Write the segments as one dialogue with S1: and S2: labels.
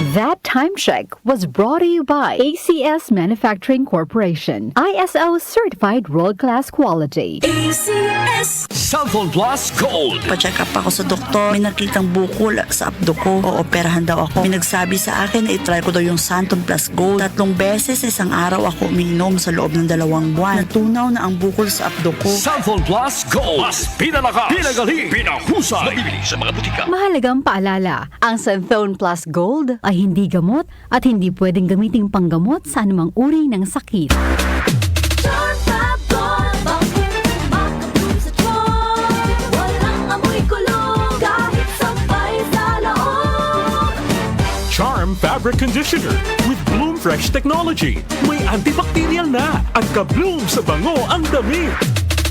S1: That time check was brought to you by ACS Manufacturing Corporation, ISO certified world-class quality.
S2: ACS
S3: Cellphone Plus Gold.
S4: Pa-check up ako sa doktor. May nakitang bukol sa abdo ko. Ooperahan daw ako. May nagsabi sa akin na itry ko daw yung Santon Plus Gold. 3 beses sa isang araw ako umiinom sa loob ng 2 buwan. Natunaw na ang bukol sa abdo ko.
S3: Cellphone Plus Gold. Mas pinalakas, pinagaling, pinahusay. Mabibili sa mga butika.
S1: Mahalagang paalala, ang Santon Plus Gold ay hindi gamot at hindi pwedeng gamiting panggamot sa anumang uri ng sakit.
S5: Charm Fabric Conditioner with Bloom Fresh Technology. May antibacterial na at ka-bloom sa bango ang damit.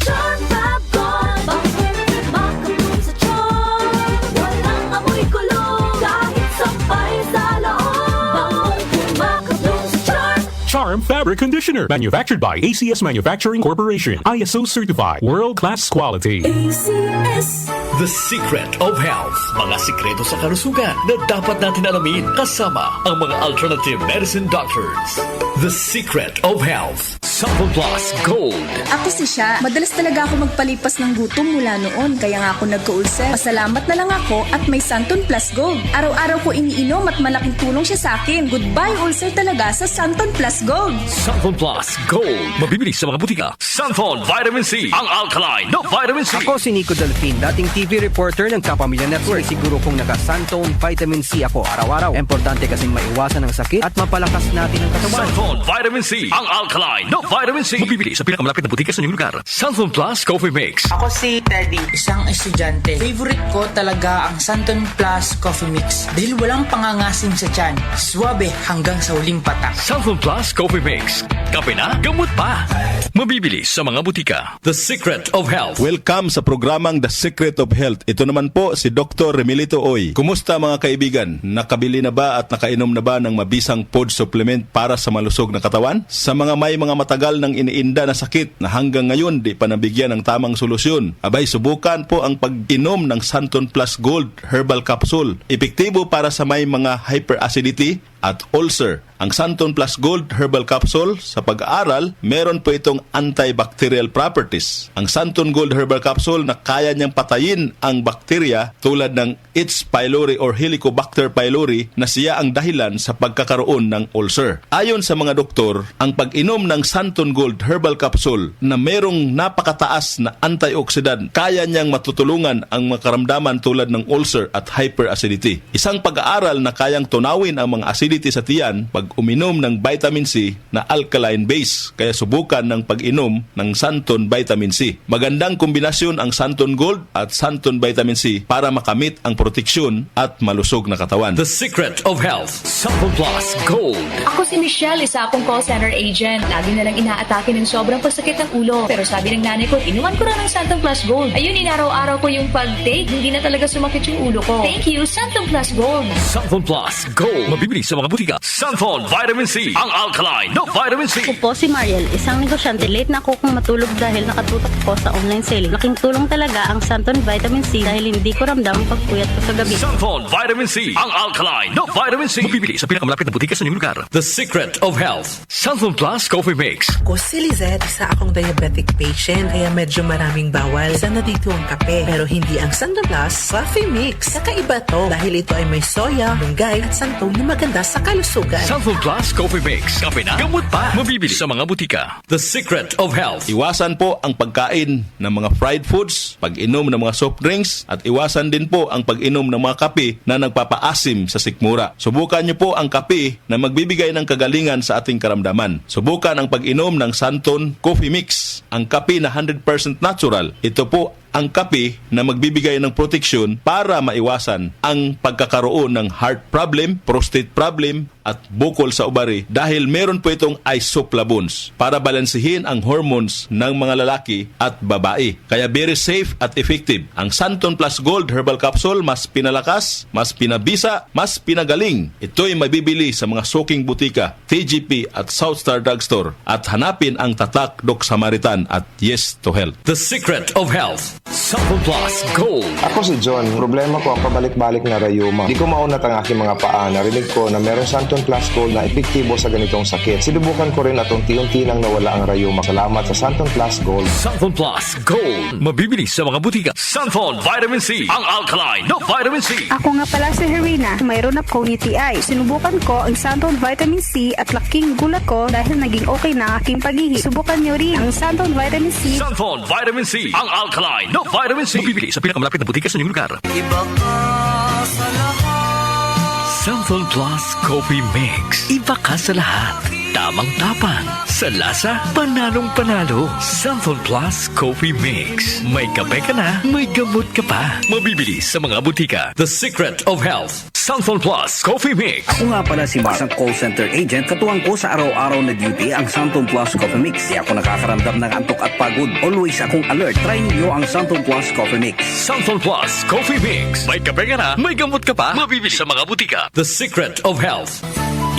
S2: Charm Fab Gold, bakit makabloom sa charm? Walang amoy kulong, kahit sampay sa loob. Makabloom sa charm.
S5: Charm Fabric Conditioner. Manufactured by ACS Manufacturing Corporation. ISO certified. World-class quality.
S2: ACS.
S3: The Secret of Health. Mga sikreto sa kalusugan na dapat natin alamin kasama ang mga alternative medicine doctors. The Secret of Health. Cellphone Plus Gold.
S6: Ako si Sha. Madalas talaga ako magpalipas ng gutom mula noon, kaya nga ako nagka-ulcer. Pasalamat na lang ako at may Santon Plus Gold. Araw-araw ko iniinom at malaking tulong siya sa akin. Goodbye ulcer talaga sa Santon Plus Gold.
S3: Cellphone Plus Gold. Mabibili sa mga butika. Cellphone Vitamin C. Ang alkaline na vitamin C.
S7: Ako si Nico Delfin, dating TV reporter ng Kapamilya Network. Siguro kong naka-Santone Vitamin C ako araw-araw. Importante kasing maiwasan ang sakit at mapalakas natin ang katawan.
S3: Cellphone Vitamin C. Ang alkaline na vitamin C. Mabibili sa pinakamalapit na butika sa inyong lugar. Cellphone Plus Coffee Mix.
S8: Ako si Teddy, isang estudyante. Favorite ko talaga ang Santon Plus Coffee Mix dahil walang pangangasim sa tiyan. Suwabe hanggang sa huling patak.
S3: Cellphone Plus Coffee Mix. Kape na, gamot pa. Mabibili sa mga butika. The Secret of Health.
S9: Welcome sa programang The Secret of Health. Ito naman po si Dr. Remilito Oy. Kumusta mga kaibigan? Nakabili na ba at nakainom na ba ng mabisang food supplement para sa malusog na katawan? Sa mga may mga matagal nang iniinda na sakit na hanggang ngayon di pa nabigyan ng tamang solusyon, abay subukan po ang pag-inom ng Santon Plus Gold Herbal Capsule. Epektibo para sa may mga hyperacidity at ulcer. Ang Santon Plus Gold Herbal Capsule, sa pag-aaral, meron po itong antibacterial properties. Ang Santon Gold Herbal Capsule na kaya niyang patayin ang bakterya tulad ng H. pylori or Helicobacter pylori na siya ang dahilan sa pagkakaroon ng ulcer. Ayon sa mga doktor, ang pag-inom ng Santon Gold Herbal Capsule na merong napakataas na antioxidant, kaya niyang matutulungan ang mga karamdaman tulad ng ulcer at hyperacidity. Isang pag-aaral na kayang tunawin ang mga acidity sa tiyan pag uminom ng vitamin C na alkaline base. Kaya subukan ng pag-inom ng Santon Vitamin C. Magandang kombinasyon ang Santon Gold at Santon Vitamin C para makamit ang proteksyon at malusog na katawan.
S3: The Secret of Health. Cellphone Plus Gold.
S10: Ako si Michelle, isa akong call center agent. Lagi na lang inaatake ng sobrang pagsakit ng ulo. Pero sabi ng nanay ko, inuman ko na ng Santon Plus Gold. Ayun, inaraw-araw ko yung pag-take. Hindi na talaga sumakit yung ulo ko. Thank you, Santon Plus Gold.
S3: Cellphone Plus Gold. Mabibili sa mga butika. Cellphone Vitamin C. Ang alkaline na vitamin C.
S11: Ako po si Mariel, isang negosyante. Late na ako kung matulog dahil nakatutok ako sa online selling. Laking tulong talaga ang Santon Vitamin C dahil hindi ko ramdam ang pagpuyat ko sa gabi.
S3: Cellphone Vitamin C. Ang alkaline na vitamin C. Mabibili sa pinakamalapit na butika sa inyong lugar. The Secret of Health. Cellphone Plus Coffee Mix.
S12: Ako si Lizette, isa akong diabetic patient kaya medyo maraming bawal. Isa na dito ang kape pero hindi ang Santon Plus Coffee Mix. Kakaiba to dahil ito ay may soya, munggay at santol na maganda sa kalusugan.
S3: Cellphone Plus Coffee Mix. Kape na, gamot pa. Mabibili sa mga butika. The Secret of Health.
S9: Iwasan po ang pagkain ng mga fried foods, pag-inom ng mga soft drinks, at iwasan din po ang pag-inom ng mga kape na nagpapaasim sa sikmura. Subukan niyo po ang kape na magbibigay ng kagalingan sa ating karamdaman. Subukan ang pag-inom ng Santon Coffee Mix, ang kape na 100% natural. Ito po ang kape na magbibigay ng proteksyon para maiwasan ang pagkakaroon ng heart problem, prostate problem, at bukol sa ubari dahil meron po itong isoflavones para balansihin ang hormones ng mga lalaki at babae. Kaya very safe at effective. Ang Santon Plus Gold Herbal Capsule mas pinalakas, mas pinabisa, mas pinagaling. Ito'y mabibili sa mga suking butika, TGP at Southstar Drugstore at hanapin ang tatak Doc Samaritan at Yes to Health.
S3: The Secret of Health. Sample Plus Gold.
S13: Ako si John. Problema ko ang pabalik-balik na rayuma. Di ko maunat ang aking mga paa. Narinig ko na meron Santon Plus Gold na epektibo sa ganitong sakit. Sinubukan ko rin at unti-unti nang nawala ang rayuma. Salamat sa Santon Plus Gold.
S3: Santon Plus Gold. Mabibili sa mga butika. Santon Vitamin C. Ang alkaline na vitamin C.
S14: Ako nga pala si Herina. Mayroon akong UTI. Sinubukan ko ang Santon Vitamin C at laking gulat ko dahil naging okay na ang aking paghihi. Subukan nyo rin ang Santon Vitamin C.
S3: Santon Vitamin C. Ang alkaline na vitamin C. Mabibili sa pinakamalapit na butika sa inyong lugar.
S2: Iba ka sa lahat.
S3: Santon Plus Coffee Mix. Iba ka sa lahat. Tamang tapang. Sa lasa, panalong-panalo. Santon Plus Coffee Mix. May kape ka na, may gamot ka pa. Mabibili sa mga butika. The Secret of Health. Santon Plus Coffee Mix.
S15: Ako nga pala si Mark, ang call center agent. Katuwang ko sa araw-araw na duty ang Santon Plus Coffee Mix. Di ako nakakaramdam ng antok at pagod. Always akong alert. Try ninyo ang Santon Plus Coffee Mix.
S3: Santon Plus Coffee Mix. May kape ka na, may gamot ka pa. Mabibili sa mga butika. The Secret of Health.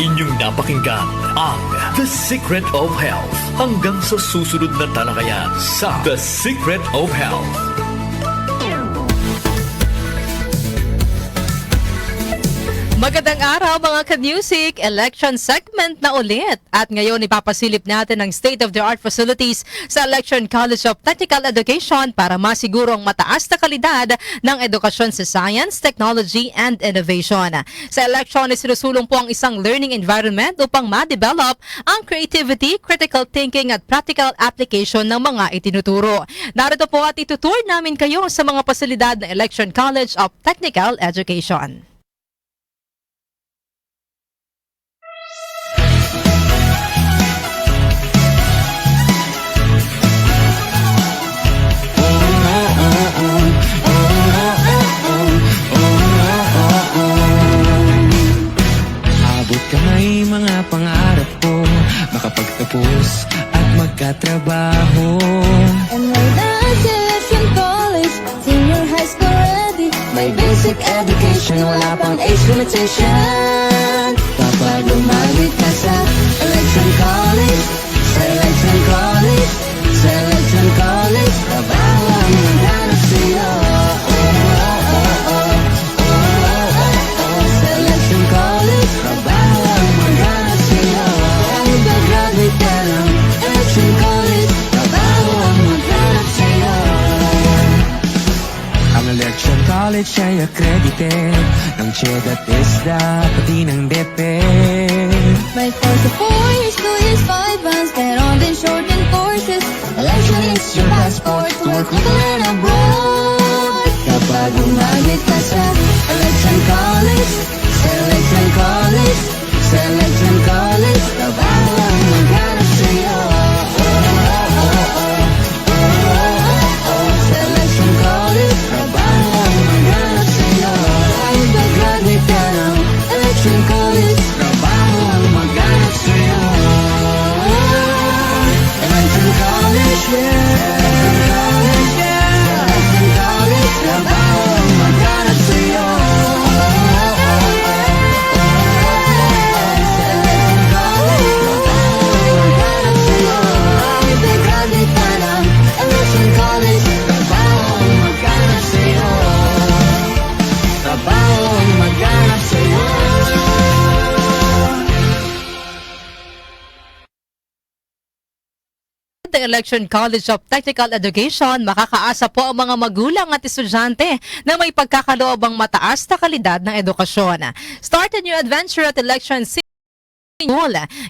S3: Inyong napakinggan ang The Secret of Health. Hanggang sa susunod na talakayan sa The Secret of Health.
S16: Magandang araw mga ka-music, election segment na ulit. At ngayon ipapasilip natin ang state-of-the-art facilities sa Election College of Technical Education para masiguro ang mataas na kalidad ng edukasyon sa science, technology, and innovation. Sa election, sinusulong po ang isang learning environment upang ma-develop ang creativity, critical thinking, at practical application ng mga itinuturo. Narito po at itutur namin kayo sa mga pasilidad ng Election College of Technical Education.
S17: Kamay mga pangarap ko, makapagtapos at magkatrabaho.
S2: And may graduation college, senior high school ready. May basic education, wala pang age limitation. Kapag umabit ka sa Election College, sa Election College, sa Election College, trabaho ang maghanap sa'yo. Selection College, trabaho ang maghanap sa'yo. Kahit mag-graduate ka ng Election College, trabaho ang maghanap sa'yo.
S17: Ang Election College ay accredited ng CHED at ISDA, pati ng DepEd.
S2: May 4 to 4 years, 2 years, 5 months, meron din shortened courses. Election is your passport to work legal and abroad. Kapag umabit ka sa Election College, Selection College, Selection College, trabaho ang maghanap sa'yo. Selection College, trabaho ang maghanap sa'yo. Kahit mag-graduate ka ng Election College, trabaho ang maghanap sa'yo. Election College, Election College, Election College, trabaho ang maghanap sa'yo.
S16: Ng Election College of Technical Education, makakaasa po ang mga magulang at estudyante na may pagkakaloobang mataas na kalidad ng edukasyon. Start a new adventure at Election School.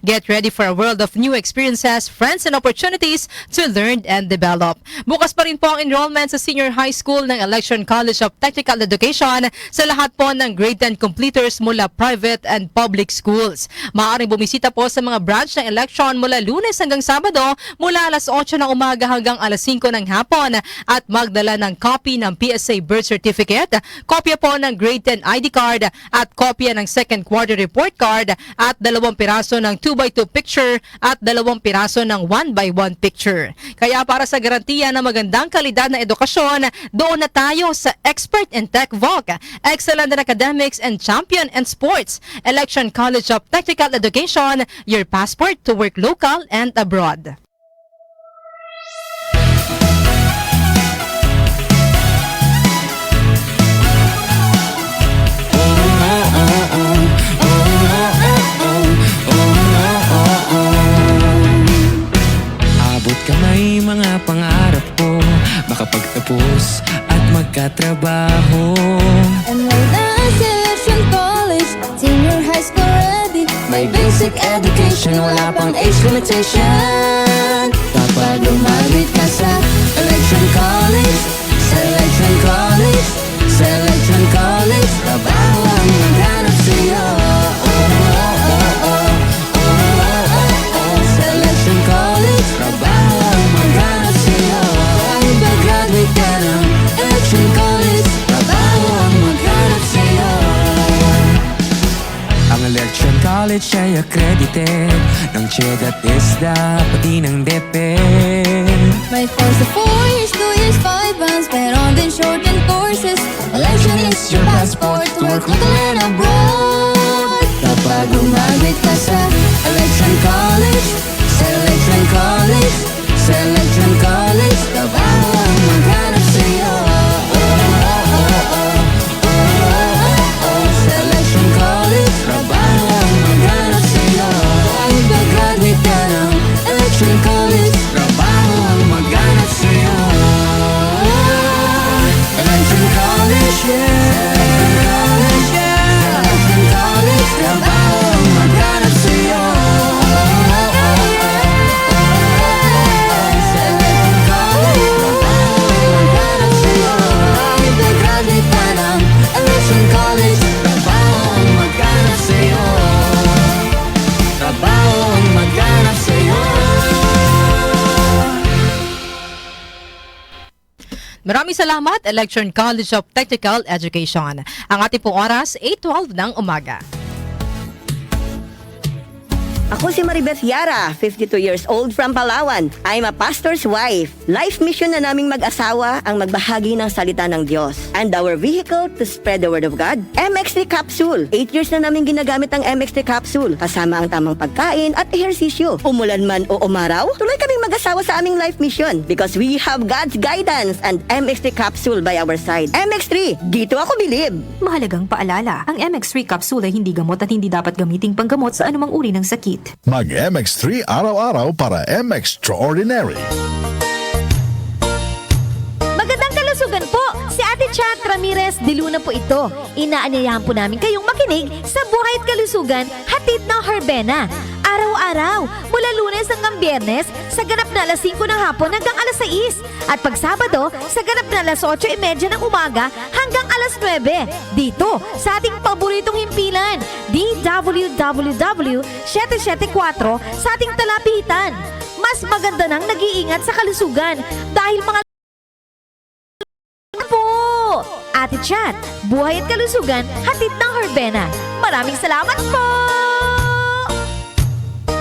S16: Get ready for a world of new experiences, friends, and opportunities to learn and develop. Bukas pa rin po ang enrollment sa Senior High School ng Election College of Technical Education sa lahat po ng grade 10 completers mula private and public schools. Maaaring bumisita po sa mga branch ng election mula Lunes hanggang Sabado mula alas 8 ng umaga hanggang alas 5 ng hapon at magdala ng copy ng PSA birth certificate, kopya po ng grade 10 ID card at kopya ng second quarter report card at 2 piraso ng 2x2 picture at 2 piraso ng 1x1 picture. Kaya para sa garantiya ng magandang kalidad na edukasyon, doon na tayo sa Expert in Tech VOC, Excellent in Academics and Champion in Sports. Election College of Technical Education, your passport to work local and abroad.
S17: trabaho.
S2: Enrolled na Selection College, senior high school ready.
S17: May basic education, wala pang age limitation. Kapag umabit ka sa Selection College, Selection College, Selection College, trabaho ang maghanap sa'yo. Selection College, trabaho ang maghanap sa'yo. Kahit mag-graduate ka ng Selection College, trabaho ang maghanap sa'yo. Ang Election College ay accredited ng CHED at ISDA, pati ng DepEd.
S2: May course of 4 years, 2 years, 5 months, meron din shortened courses. Election is your passport to work local and abroad.
S17: Kapag umabit ka sa Election College, Selection College, Selection College, trabaho ang maghanap sa'yo. Selection College, trabaho ang maghanap sa'yo. Kahit mag-graduate ka ng Election College, trabaho ang maghanap sa'yo. Election College, Selection College, Selection College, trabaho ang maghanap sa'yo. Selection College, trabaho ang maghanap sa'yo. Kahit mag-graduate ka ng Election College, trabaho ang maghanap sa'yo. Trabaho ang maghanap sa'yo.
S16: Maraming salamat, Election College of Technical Education. Ang ating pong oras, 8:12 ng umaga.
S18: Ako si Maribeth Yara, 52 years old from Palawan. I'm a pastor's wife. Life mission na naming mag-asawa ang magbahagi ng salita ng Diyos. And our vehicle to spread the word of God, MX3 Capsule. 8 years na namin ginagamit ang MX3 Capsule, kasama ang tamang pagkain at ehersisyo. Umulan man o umaraw, tuloy kaming mag-asawa sa aming life mission because we have God's guidance and MX3 Capsule by our side. MX3, dito ako bilib.
S19: Mahalagang paalala, ang MX3 capsule ay hindi gamot at hindi dapat gamiting panggamot sa anumang uri ng sakit.
S20: Mag-MX3 araw-araw para MX-Extraordinary.
S21: Magandang kalusugan po! Si Ate Chat Ramirez de Luna po ito. Inaanyayahan po namin kayong makinig sa Buhay at Kalusugan, hatid ng Herbena. Araw-araw, mula Lunes hanggang Biyernes, sa ganap na alas 5 ng hapon hanggang alas 6. At pag Sabado, sa ganap na alas 8:30 ng umaga hanggang alas 9. Dito, sa ating paboritong himpilan, DWWW 774 sa ating talapitan. Mas maganda nang nag-iingat sa kalusugan dahil mga po! Ate Chat, Buhay at Kalusugan, hatid ng Herbena. Maraming salamat po!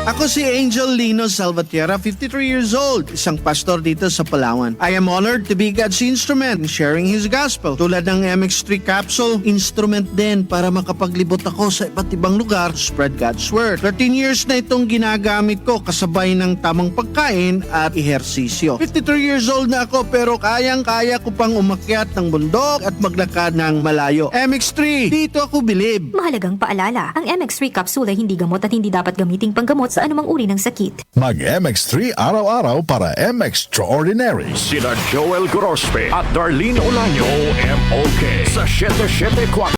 S22: Ako si Angel Lino Salvatierra, 53 years old, isang pastor dito sa Palawan. I am honored to be God's instrument in sharing His gospel. Tulad ng MX3 capsule, instrument din para makapaglibot ako sa iba't ibang lugar to spread God's word. 13 years na itong ginagamit ko kasabay ng tamang pagkain at ehersisyo. 53 years old na ako pero kayang-kaya ko pang umakyat ng bundok at maglakad ng malayo. MX3, dito ako bilib.
S19: Mahalagang paalala, ang MX3 capsule ay hindi gamot at hindi dapat gamiting panggamot sa anumang uri ng sakit.
S20: Mag-MX3 araw-araw para MX-Extraordinary.
S5: Sina Joel Gorospe at Darlene Olaño, MOK sa 774.